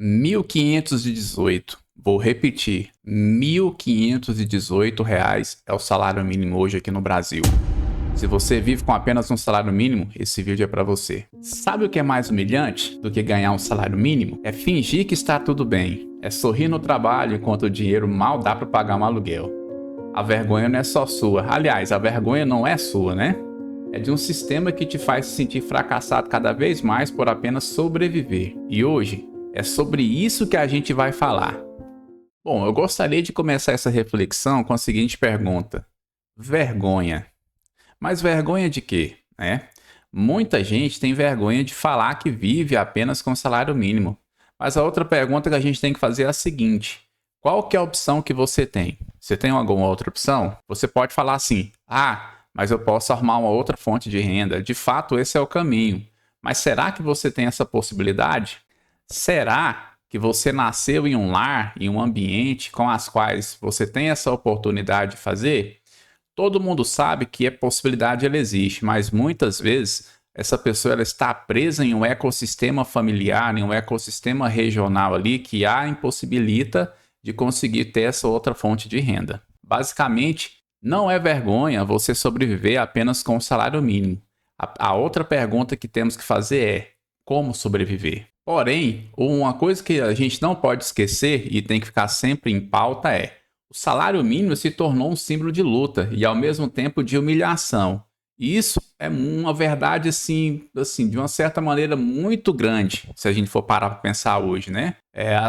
1.518. Vou repetir, R$ 1.518 é o salário mínimo hoje aqui no Brasil. Se você vive com apenas um salário mínimo, esse vídeo é para você. Sabe o que é mais humilhante do que ganhar um salário mínimo? É fingir que está tudo bem. É sorrir no trabalho enquanto o dinheiro mal dá para pagar um aluguel. A vergonha não é só sua. Aliás, a vergonha não é sua, né? É de um sistema que te faz se sentir fracassado cada vez mais por apenas sobreviver. E hoje é sobre isso que a gente vai falar. Bom, eu gostaria de começar essa reflexão com a seguinte pergunta: vergonha. Mas vergonha de quê, né? Muita gente tem vergonha de falar que vive apenas com salário mínimo. Mas a outra pergunta que a gente tem que fazer é a seguinte: qual que é a opção que você tem? Você tem alguma outra opção? Você pode falar assim: mas eu posso arrumar uma outra fonte de renda. De fato, esse é o caminho. Mas será que você tem essa possibilidade? Será que você nasceu em um lar, em um ambiente com as quais você tem essa oportunidade de fazer? Todo mundo sabe que a possibilidade ela existe, mas muitas vezes essa pessoa ela está presa em um ecossistema familiar, em um ecossistema regional ali que a impossibilita de conseguir ter essa outra fonte de renda. Basicamente, não é vergonha você sobreviver apenas com o salário mínimo. A outra pergunta que temos que fazer é: como sobreviver? Porém, uma coisa que a gente não pode esquecer e tem que ficar sempre em pauta é: o salário mínimo se tornou um símbolo de luta e ao mesmo tempo de humilhação. E isso é uma verdade assim, de uma certa maneira muito grande, se a gente for parar para pensar hoje, né?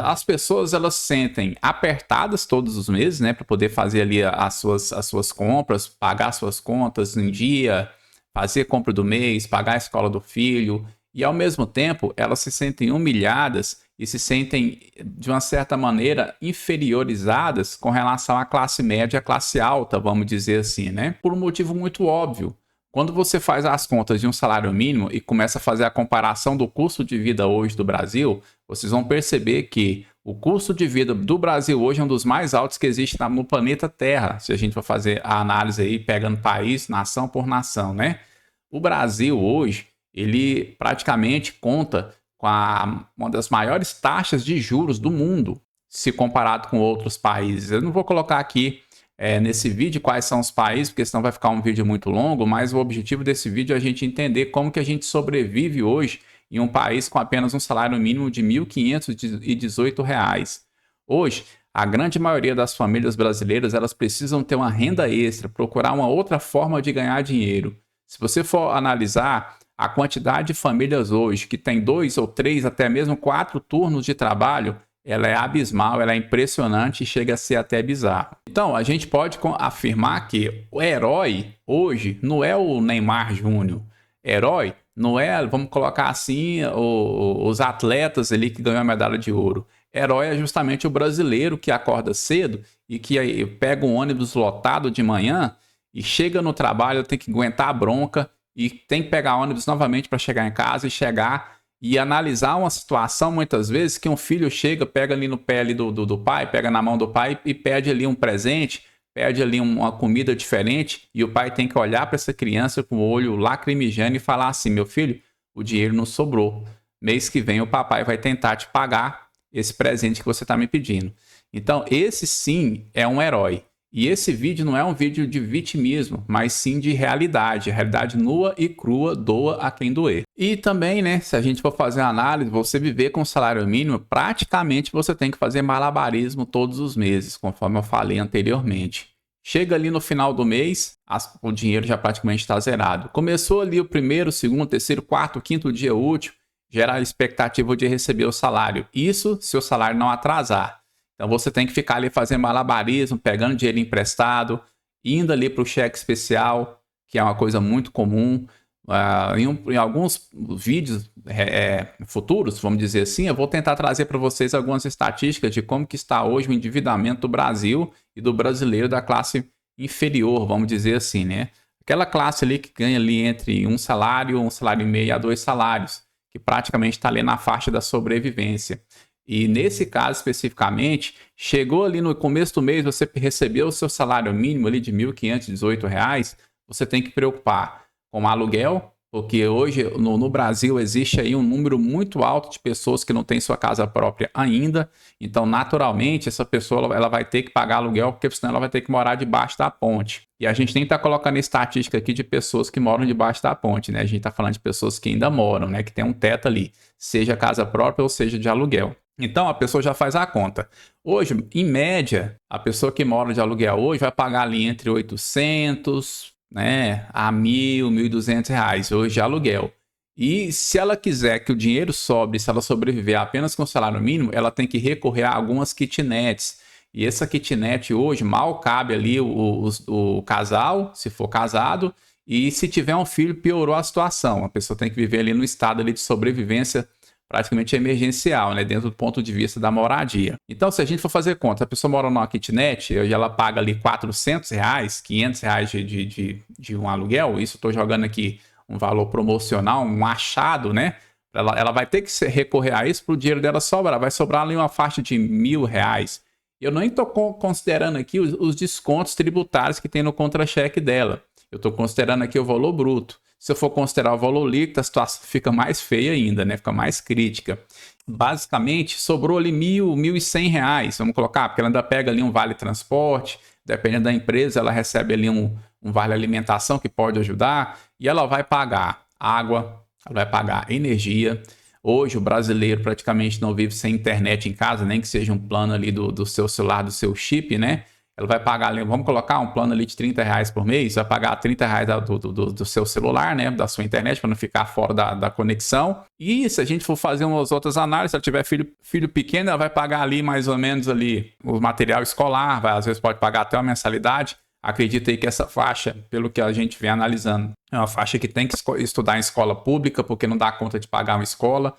As pessoas elas se sentem apertadas todos os meses, né, para poder fazer ali as suas compras, pagar suas contas em dia, fazer compra do mês, pagar a escola do filho. E ao mesmo tempo, elas se sentem humilhadas e se sentem, de uma certa maneira, inferiorizadas com relação à classe média e à classe alta, vamos dizer assim, né? Por um motivo muito óbvio. Quando você faz as contas de um salário mínimo e começa a fazer a comparação do custo de vida hoje do Brasil, vocês vão perceber que o custo de vida do Brasil hoje é um dos mais altos que existe no planeta Terra, se a gente for fazer a análise aí, pegando país, nação por nação, né? O Brasil hoje, ele praticamente conta com uma das maiores taxas de juros do mundo, se comparado com outros países. Eu não vou colocar aqui nesse vídeo quais são os países, porque senão vai ficar um vídeo muito longo, mas o objetivo desse vídeo é a gente entender como que a gente sobrevive hoje em um país com apenas um salário mínimo de R$ 1.518. Hoje, a grande maioria das famílias brasileiras elas precisam ter uma renda extra, procurar uma outra forma de ganhar dinheiro. Se você for analisar a quantidade de famílias hoje que tem 2 ou 3, até mesmo 4 turnos de trabalho, ela é abismal, ela é impressionante e chega a ser até bizarro. Então, a gente pode afirmar que o herói hoje não é o Neymar Júnior. Herói não é, vamos colocar assim, os atletas ali que ganham a medalha de ouro. Herói é justamente o brasileiro que acorda cedo e que pega um ônibus lotado de manhã e chega no trabalho, tem que aguentar a bronca e tem que pegar ônibus novamente para chegar em casa e chegar e analisar uma situação, muitas vezes, que um filho chega, pega ali no pé ali do pai, pega na mão do pai e pede ali um presente, pede ali uma comida diferente e o pai tem que olhar para essa criança com o olho lacrimejando e falar assim: meu filho, o dinheiro não sobrou. Mês que vem o papai vai tentar te pagar esse presente que você está me pedindo. Então, esse sim é um herói. E esse vídeo não é um vídeo de vitimismo, mas sim de realidade. A realidade nua e crua, doa a quem doer. E também, né, se a gente for fazer uma análise, você viver com salário mínimo, praticamente você tem que fazer malabarismo todos os meses, conforme eu falei anteriormente. Chega ali no final do mês, o dinheiro já praticamente está zerado. Começou ali o primeiro, segundo, terceiro, quarto, quinto dia útil, gera a expectativa de receber o salário. Isso se o salário não atrasar. Então você tem que ficar ali fazendo malabarismo, pegando dinheiro emprestado, indo ali para o cheque especial, que é uma coisa muito comum. Em alguns vídeos futuros, vamos dizer assim, eu vou tentar trazer para vocês algumas estatísticas de como que está hoje o endividamento do Brasil e do brasileiro da classe inferior, vamos dizer assim, né? Aquela classe ali que ganha ali entre um salário e meio a 2 salários, que praticamente está ali na faixa da sobrevivência. E nesse caso especificamente, chegou ali no começo do mês, você recebeu o seu salário mínimo ali de R$ 1.518, você tem que preocupar com aluguel, Porque hoje no Brasil existe aí um número muito alto de pessoas que não têm sua casa própria ainda. Então, naturalmente, essa pessoa ela vai ter que pagar aluguel, porque senão ela vai ter que morar debaixo da ponte. E a gente nem está colocando estatística aqui de pessoas que moram debaixo da ponte, né? A gente está falando de pessoas que ainda moram, né? Que tem um teto ali, seja casa própria ou seja de aluguel. Então, a pessoa já faz a conta. Hoje, em média, a pessoa que mora de aluguel hoje vai pagar ali entre 800, né, a 1.200 reais hoje de aluguel. E se ela quiser que o dinheiro sobre, se ela sobreviver apenas com o salário mínimo, ela tem que recorrer a algumas kitnets. E essa kitnet hoje mal cabe ali o casal, se for casado, e se tiver um filho, piorou a situação. A pessoa tem que viver ali no estado ali de sobrevivência praticamente emergencial, né, dentro do ponto de vista da moradia. Então, se a gente for fazer conta, a pessoa mora numa kitnet e ela paga ali 400 reais, 500 reais de um aluguel, isso eu estou jogando aqui um valor promocional, um achado, né? Ela vai ter que recorrer a isso para o dinheiro dela sobrar, vai sobrar ali uma faixa de R$ 1.000. Eu nem estou considerando aqui os descontos tributários que tem no contra-cheque dela. Eu estou considerando aqui o valor bruto. Se eu for considerar o valor líquido, a situação fica mais feia ainda, né? Fica mais crítica. Basicamente, sobrou ali R$ 1.100, vamos colocar, porque ela ainda pega ali um vale transporte, dependendo da empresa, ela recebe ali um vale alimentação que pode ajudar, e ela vai pagar água, ela vai pagar energia. Hoje o brasileiro praticamente não vive sem internet em casa, nem que seja um plano ali do seu celular, do seu chip, né? Ela vai pagar ali, vamos colocar um plano ali de R$ 30 por mês, vai pagar R$ 30 do seu celular, né? Da sua internet, para não ficar fora da conexão. E se a gente for fazer umas outras análises, se ela tiver filho pequeno, ela vai pagar ali mais ou menos ali o material escolar, às vezes pode pagar até uma mensalidade. Acredita aí que essa faixa, pelo que a gente vem analisando, é uma faixa que tem que estudar em escola pública, porque não dá conta de pagar uma escola,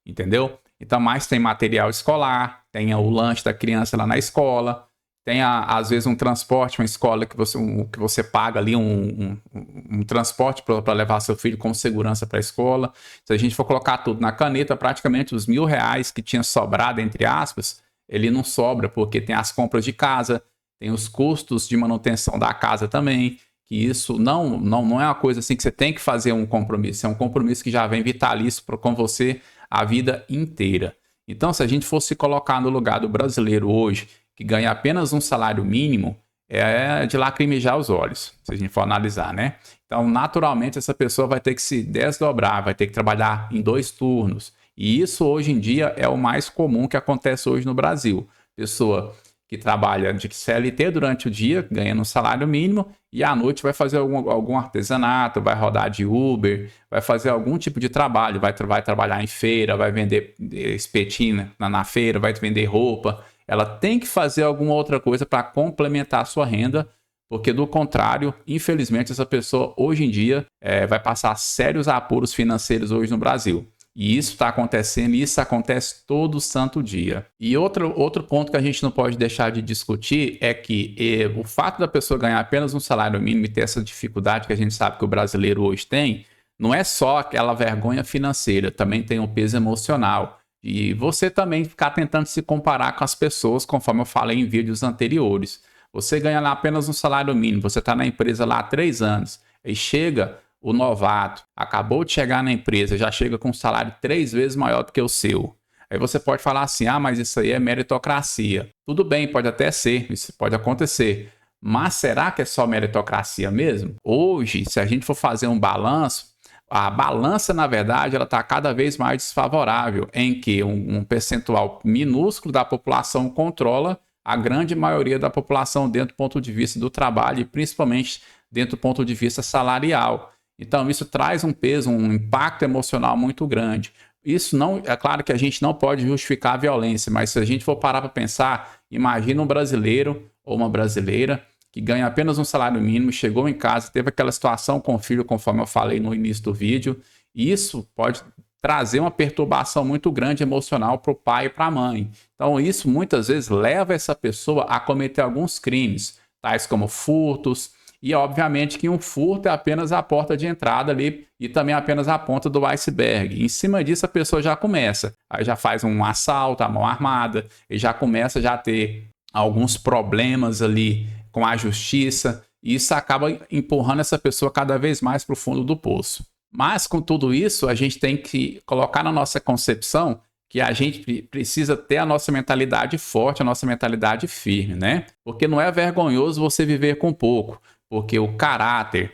entendeu? Então, mais tem material escolar, tem o lanche da criança lá na escola, tem às vezes um transporte, uma escola que você paga ali, um transporte para levar seu filho com segurança para a escola. Se a gente for colocar tudo na caneta, praticamente os R$ 1.000 que tinha sobrado, entre aspas, ele não sobra, porque tem as compras de casa, tem os custos de manutenção da casa também, que isso não é uma coisa assim que você tem que fazer um compromisso, é um compromisso que já vem vitalício com você a vida inteira. Então, se a gente fosse colocar no lugar do brasileiro hoje, que ganha apenas um salário mínimo, é de lacrimejar os olhos, se a gente for analisar, né? Então, naturalmente, essa pessoa vai ter que se desdobrar, vai ter que trabalhar em 2 turnos. E isso, hoje em dia, é o mais comum que acontece hoje no Brasil. Pessoa que trabalha de CLT durante o dia, ganhando um salário mínimo, e à noite vai fazer algum artesanato, vai rodar de Uber, vai fazer algum tipo de trabalho, vai trabalhar em feira, vai vender espetinho na feira, vai vender roupa. Ela tem que fazer alguma outra coisa para complementar a sua renda, porque do contrário, infelizmente, essa pessoa hoje em dia vai passar sérios apuros financeiros hoje no Brasil. E isso está acontecendo, e isso acontece todo santo dia. E outro ponto que a gente não pode deixar de discutir é que o fato da pessoa ganhar apenas um salário mínimo e ter essa dificuldade que a gente sabe que o brasileiro hoje tem, não é só aquela vergonha financeira, também tem um peso emocional. E você também ficar tentando se comparar com as pessoas, conforme eu falei em vídeos anteriores. Você ganha lá apenas um salário mínimo, você está na empresa lá há 3 anos, e chega o novato, acabou de chegar na empresa, já chega com um salário 3 vezes maior do que o seu. Aí você pode falar assim, mas isso aí é meritocracia. Tudo bem, pode até ser, isso pode acontecer. Mas será que é só meritocracia mesmo? Hoje, se a gente for fazer um balanço, a balança, na verdade, ela está cada vez mais desfavorável, em que um percentual minúsculo da população controla a grande maioria da população dentro do ponto de vista do trabalho e principalmente dentro do ponto de vista salarial. Então, isso traz um peso, um impacto emocional muito grande. Isso não, é claro que a gente não pode justificar a violência, mas se a gente for parar para pensar, imagina um brasileiro ou uma brasileira que ganha apenas um salário mínimo, chegou em casa, teve aquela situação com o filho, conforme eu falei no início do vídeo, e isso pode trazer uma perturbação muito grande emocional para o pai e para a mãe. Então, isso muitas vezes leva essa pessoa a cometer alguns crimes, tais como furtos, e obviamente que um furto é apenas a porta de entrada ali e também apenas a ponta do iceberg. Em cima disso a pessoa já começa, aí já faz um assalto à mão armada e já começa a ter alguns problemas ali com a justiça e isso acaba empurrando essa pessoa cada vez mais para o fundo do poço. Mas com tudo isso, a gente tem que colocar na nossa concepção que a gente precisa ter a nossa mentalidade forte, a nossa mentalidade firme, né? Porque não é vergonhoso você viver com pouco, porque o caráter,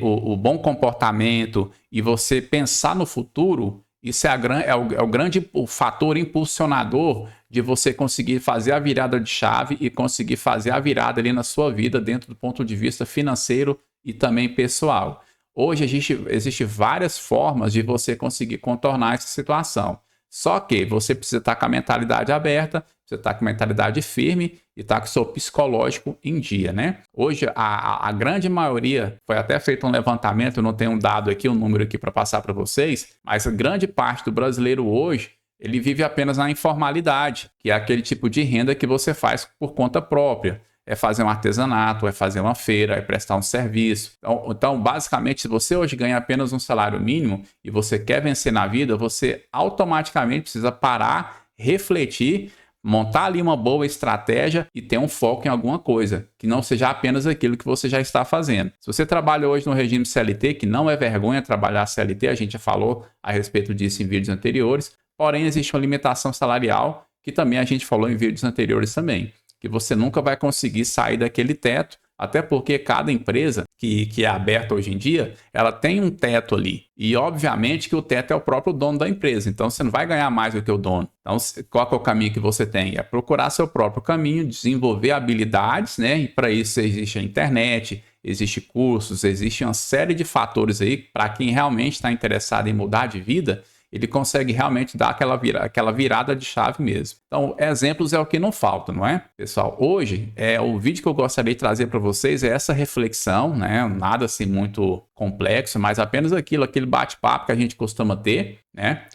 o bom comportamento e você pensar no futuro, isso é o grande fator impulsionador de você conseguir fazer a virada de chave e conseguir fazer a virada ali na sua vida dentro do ponto de vista financeiro e também pessoal. Hoje existe várias formas de você conseguir contornar essa situação. Só que você precisa estar com a mentalidade aberta, você está com a mentalidade firme e está com o seu psicológico em dia, né? Hoje, a grande maioria, foi até feito um levantamento, eu não tenho um dado aqui, um número aqui para passar para vocês, mas a grande parte do brasileiro hoje, ele vive apenas na informalidade, que é aquele tipo de renda que você faz por conta própria. É fazer um artesanato, é fazer uma feira, é prestar um serviço. Então, basicamente, se você hoje ganha apenas um salário mínimo e você quer vencer na vida, você automaticamente precisa parar, refletir, montar ali uma boa estratégia e ter um foco em alguma coisa, que não seja apenas aquilo que você já está fazendo. Se você trabalha hoje no regime CLT, que não é vergonha trabalhar CLT, a gente já falou a respeito disso em vídeos anteriores, porém existe uma limitação salarial, que também a gente falou em vídeos anteriores também, que você nunca vai conseguir sair daquele teto, até porque cada empresa que é aberta hoje em dia, ela tem um teto ali. E obviamente que o teto é o próprio dono da empresa, então você não vai ganhar mais do que o dono. Então qual é o caminho que você tem? É procurar seu próprio caminho, desenvolver habilidades, né? E para isso existe a internet, existe cursos, existe uma série de fatores aí para quem realmente está interessado em mudar de vida, ele consegue realmente dar aquela virada de chave mesmo. Então, exemplos é o que não falta, não é? Pessoal, hoje, o vídeo que eu gostaria de trazer para vocês é essa reflexão, né? Nada assim muito complexo, mas apenas aquele bate-papo que a gente costuma ter, né?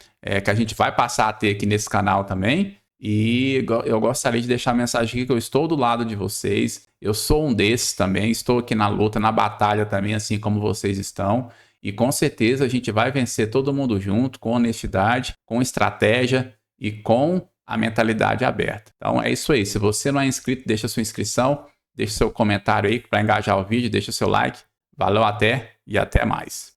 Que a gente vai passar a ter aqui nesse canal também. E eu gostaria de deixar a mensagem aqui que eu estou do lado de vocês. Eu sou um desses também, estou aqui na luta, na batalha também, assim como vocês estão. E com certeza a gente vai vencer todo mundo junto, com honestidade, com estratégia e com a mentalidade aberta. Então é isso aí. Se você não é inscrito, deixa sua inscrição, deixa seu comentário aí para engajar o vídeo, deixa seu like. Valeu, até e até mais.